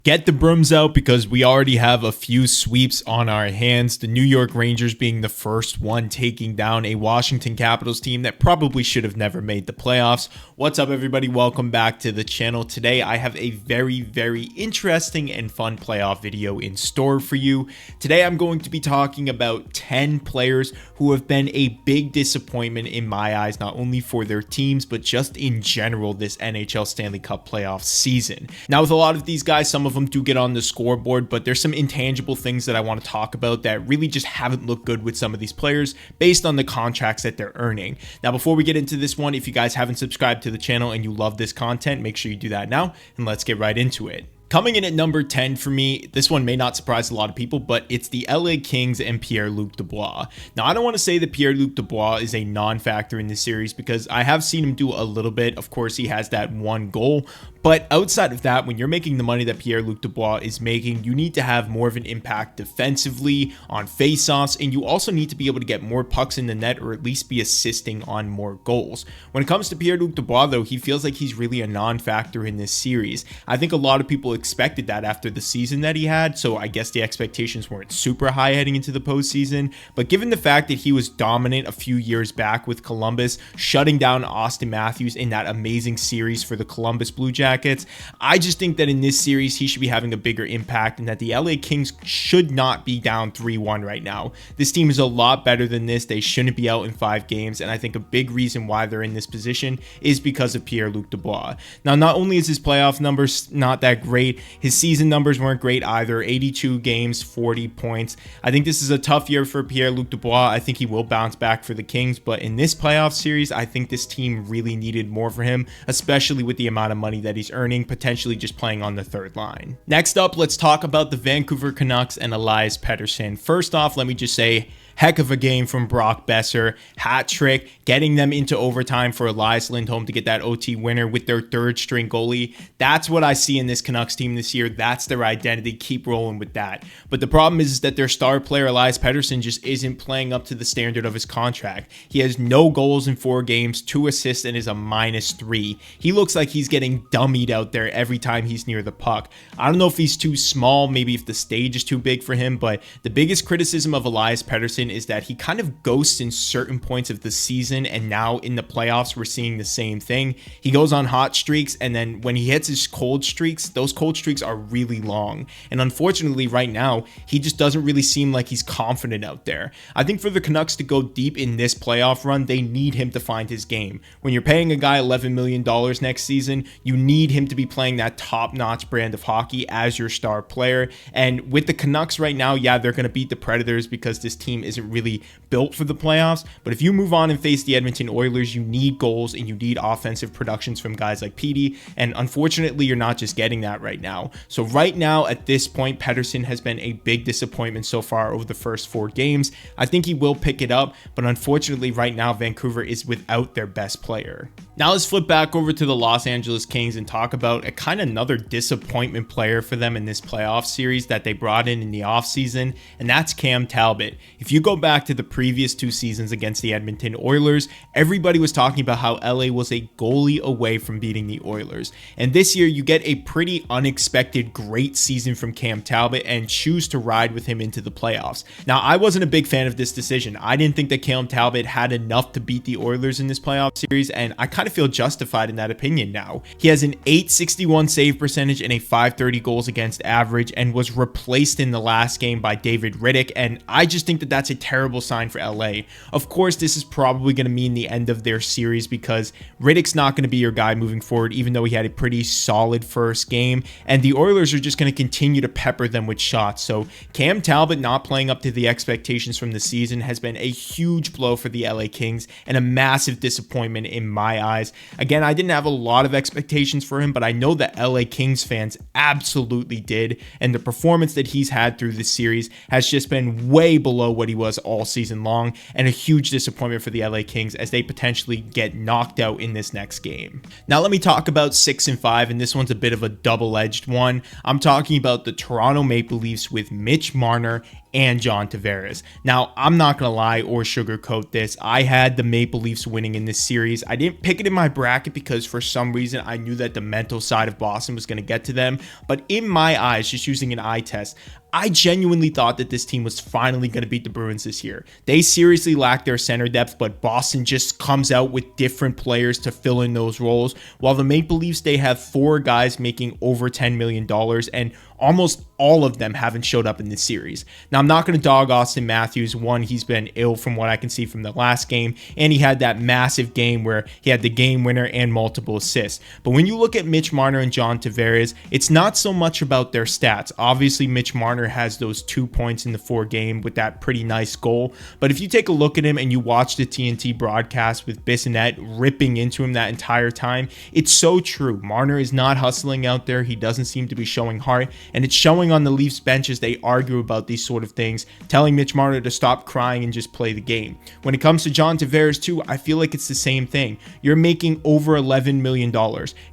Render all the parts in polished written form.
Get the brooms out because we already have a few sweeps on our hands. The New York Rangers being the first one taking down a Washington Capitals team that probably should have never made the playoffs. What's up, everybody? Welcome back to the channel. Today, I have a very interesting and fun playoff video in store for you. Today, I'm going to be talking about 10 players who have been a big disappointment in my eyes, not only for their teams, but just in general this NHL Stanley Cup playoff season. Now, with a lot of these guys, some of them do get on the scoreboard, but there's some intangible things that I want to talk about that really just haven't looked good with some of these players based on the contracts that they're earning. Now, before we get into this one, if you guys haven't subscribed to the channel and you love this content, make sure you do that now, and let's get right into it. Coming in at number 10 for me, this one may not surprise a lot of people, but it's the LA Kings and Pierre-Luc Dubois. Now, I don't want to say that Pierre-Luc Dubois is a non-factor in this series because I have seen him do a little bit. Of course, he has that one goal, but outside of that, when you're making the money that Pierre-Luc Dubois is making, you need to have more of an impact defensively on faceoffs, and you also need to be able to get more pucks in the net or at least be assisting on more goals. When it comes to Pierre-Luc Dubois, though, he feels like he's really a non-factor in this series. I think a lot of people expected that after the season that he had, so I guess the expectations weren't super high heading into the postseason, but given the fact that he was dominant a few years back with Columbus, shutting down Austin Matthews in that amazing series for the Columbus Blue Jackets, I just think that in this series he should be having a bigger impact and that the LA Kings should not be down 3-1 right now. This team is a lot better than this. They shouldn't be out in 5 games, and I think a big reason why they're in this position is because of Pierre-Luc Dubois. Now, not only is his playoff numbers not that great, his season numbers weren't great either. 82 games, 40 points. I think this is a tough year for Pierre-Luc Dubois. I think he will bounce back for the Kings, but in this playoff series, I think this team really needed more for him, especially with the amount of money that he's earning, potentially just playing on the third line. Next up, let's talk about the Vancouver Canucks and Elias Pettersson. First off, let me just say, heck of a game from Brock Besser. Hat trick, getting them into overtime for Elias Lindholm to get that OT winner with their third string goalie. That's what I see in this Canucks team this year. That's their identity. Keep rolling with that. But the problem is that their star player, Elias Pettersson, just isn't playing up to the standard of his contract. He has no goals in 4 games, 2 assists, and is a -3. He looks like he's getting dummied out there every time he's near the puck. I don't know if he's too small, maybe if the stage is too big for him, but the biggest criticism of Elias Pettersson is that he kind of ghosts in certain points of the season, and now in the playoffs we're seeing the same thing. He goes on hot streaks, and then when he hits his cold streaks, those cold streaks are really long, and unfortunately right now he just doesn't really seem like he's confident out there. I think for the Canucks to go deep in this playoff run, they need him to find his game. When you're paying a guy $11 million next season, you need him to be playing that top-notch brand of hockey as your star player, and with the Canucks right now, yeah, they're going to beat the Predators because this team isn't really built for the playoffs, but if you move on and face the Edmonton Oilers, you need goals and you need offensive productions from guys like Petey, and unfortunately you're not just getting that right now. So right now at this point, Pettersson has been a big disappointment so far over the first 4 games. I think he will pick it up, but unfortunately right now Vancouver is without their best player. Now let's flip back over to the Los Angeles Kings and talk about a kind of another disappointment player for them in this playoff series that they brought in the offseason, and that's Cam Talbot. If you go back to the previous 2 seasons against the Edmonton Oilers, everybody was talking about how LA was a goalie away from beating the Oilers. And this year you get a pretty unexpected great season from Cam Talbot and choose to ride with him into the playoffs. Now, I wasn't a big fan of this decision. I didn't think that Cam Talbot had enough to beat the Oilers in this playoff series, and I kind of feel justified in that opinion now. He has an .861 save percentage and a .530 goals against average and was replaced in the last game by David Rittich, and I just think that that's a terrible sign for LA. Of course, this is probably going to mean the end of their series because Rittich's not going to be your guy moving forward, even though he had a pretty solid first game, and the Oilers are just going to continue to pepper them with shots. So Cam Talbot not playing up to the expectations from the season has been a huge blow for the LA Kings and a massive disappointment in my eyes. Again, I didn't have a lot of expectations for him, but I know that LA Kings fans absolutely did, and the performance that he's had through this series has just been way below what he was all season long, and a huge disappointment for the LA Kings as they potentially get knocked out in this next game. Now let me talk about 6 and 5, and this one's a bit of a double-edged one. I'm talking about the Toronto Maple Leafs with Mitch Marner and John Tavares. Now, I'm not going to lie or sugarcoat this. I had the Maple Leafs winning in this series. I didn't pick it in my bracket because for some reason I knew that that the mental side of Boston was going to get to them. But in my eyes, just using an eye test, I genuinely thought that this team was finally going to beat the Bruins this year. They seriously lack their center depth, but Boston just comes out with different players to fill in those roles. While the Maple Leafs, they have 4 guys making over $10 million, and almost all of them haven't showed up in this series. Now, I'm not going to dog Austin Matthews. One, he's been ill from what I can see from the last game, and he had that massive game where he had the game winner and multiple assists. But when you look at Mitch Marner and John Tavares, it's not so much about their stats. Obviously, Mitch Marner has those 2 points in the 4 game with that pretty nice goal. But if you take a look at him and you watch the TNT broadcast with Bissonnette ripping into him that entire time, it's so true. Marner is not hustling out there. He doesn't seem to be showing heart. And it's showing on the Leafs bench as they argue about these sort of things, telling Mitch Marner to stop crying and just play the game. When it comes to John Tavares too, I feel like it's the same thing. You're making over $11 million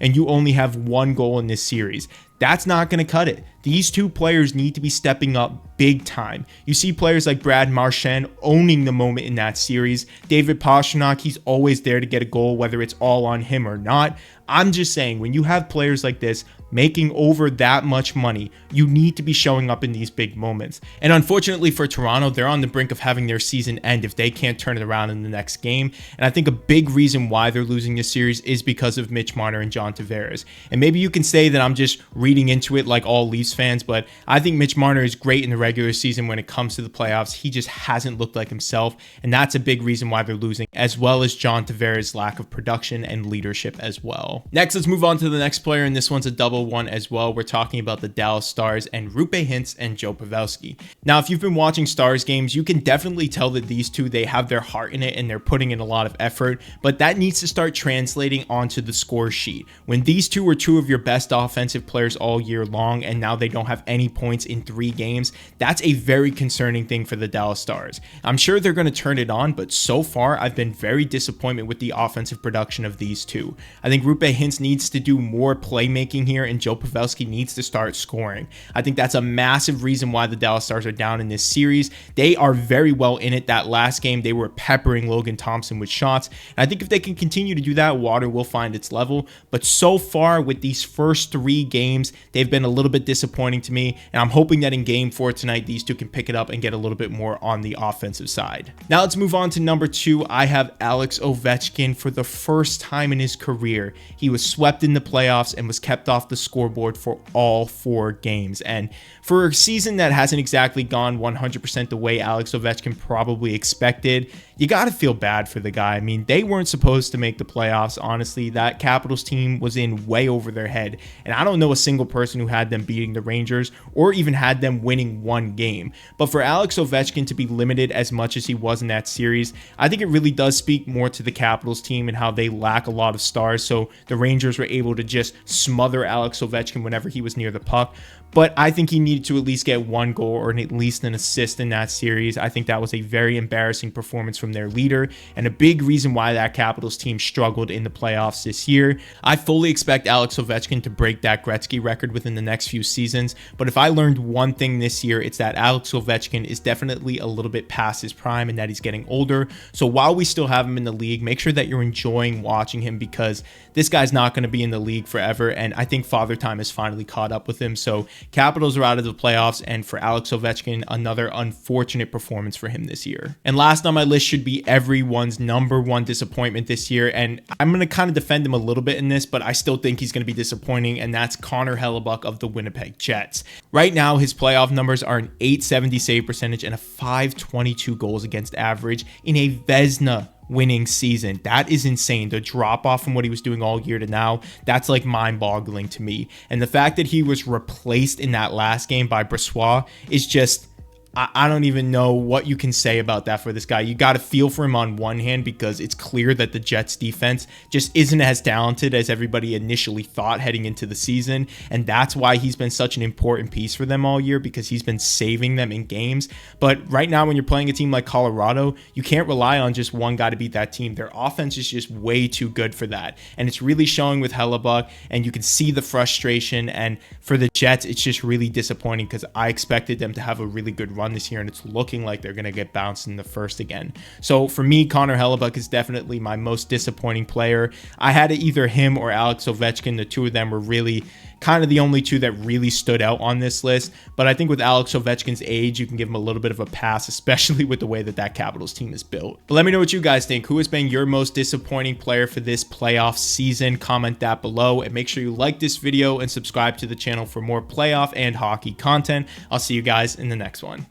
and you only have 1 goal in this series. That's not going to cut it. These 2 players need to be stepping up big time. You see players like Brad Marchand owning the moment in that series. David Pastrnak, he's always there to get a goal, whether it's all on him or not. I'm just saying, when you have players like this making over that much money, you need to be showing up in these big moments. And unfortunately for Toronto, they're on the brink of having their season end if they can't turn it around in the next game. And I think a big reason why they're losing this series is because of Mitch Marner and John Tavares. And maybe you can say that I'm just reading into it like all Leafs fans, but I think Mitch Marner is great in the regular season. When it comes to the playoffs, he just hasn't looked like himself. And that's a big reason why they're losing, as well as John Tavares' lack of production and leadership as well. Next, let's move on to the next player, and this one's a double one as well. We're talking about the Dallas Stars and Roope Hintz and Joe Pavelski. Now, if you've been watching Stars games, you can definitely tell that these two, they have their heart in it and they're putting in a lot of effort, but that needs to start translating onto the score sheet. When these two were 2 of your best offensive players all year long and now they don't have any points in 3 games, that's a very concerning thing for the Dallas Stars. I'm sure they're going to turn it on, but so far I've been very disappointed with the offensive production of these two. I think Roope Hintz needs to do more playmaking here and Joe Pavelski needs to start scoring. I think that's a massive reason why the Dallas Stars are down in this series. They are very well in it. That last game, they were peppering Logan Thompson with shots. And I think if they can continue to do that, water will find its level. But so far with these first 3 games, they've been a little bit disappointing to me. And I'm hoping that in game 4 tonight, these two can pick it up and get a little bit more on the offensive side. Now let's move on to number 2. I have Alex Ovechkin. For the first time in his career, he was swept in the playoffs and was kept off the scoreboard for all 4 games. And for a season that hasn't exactly gone 100% the way Alex Ovechkin probably expected, you got to feel bad for the guy. I mean, they weren't supposed to make the playoffs. Honestly, that Capitals team was in way over their head. And I don't know a single person who had them beating the Rangers or even had them winning 1 game. But for Alex Ovechkin to be limited as much as he was in that series, I think it really does speak more to the Capitals team and how they lack a lot of stars. So the Rangers were able to just smother Alex Ovechkin whenever he was near the puck. But I think he needed to at least get 1 goal or at least an assist in that series. I think that was a very embarrassing performance from their leader and a big reason why that Capitals team struggled in the playoffs this year. I fully expect Alex Ovechkin to break that Gretzky record within the next few seasons. But if I learned one thing this year, it's that Alex Ovechkin is definitely a little bit past his prime and that he's getting older. So while we still have him in the league, make sure that you're enjoying watching him because this guy's not going to be in the league forever. And I think Father Time has finally caught up with him. So Capitals are out of the playoffs, and for Alex Ovechkin, another unfortunate performance for him this year. And last on my list should be everyone's number 1 disappointment this year, and I'm going to kind of defend him a little bit in this, but I still think he's going to be disappointing, and that's Connor Hellebuyck of the Winnipeg Jets. Right now, his playoff numbers are an .870 save percentage and a .522 goals against average in a Vezina winning season. That is insane. The drop off from what he was doing all year to now, that's like mind boggling to me. And the fact that he was replaced in that last game by Brossoit is just, I don't even know what you can say about that for this guy. You got to feel for him on one hand because it's clear that the Jets defense just isn't as talented as everybody initially thought heading into the season. And that's why he's been such an important piece for them all year because he's been saving them in games. But right now when you're playing a team like Colorado, you can't rely on just one guy to beat that team. Their offense is just way too good for that. And it's really showing with Hellebuyck and you can see the frustration. And for the Jets, it's just really disappointing because I expected them to have a really good run this year, and it's looking like they're going to get bounced in the first again. So for me, Connor Hellebuyck is definitely my most disappointing player. I had either him or Alex Ovechkin. The two of them were really kind of the only two that really stood out on this list. But I think with Alex Ovechkin's age, you can give him a little bit of a pass, especially with the way that Capitals team is built. But let me know what you guys think. Who has been your most disappointing player for this playoff season? Comment that below, and make sure you like this video and subscribe to the channel for more playoff and hockey content. I'll see you guys in the next one.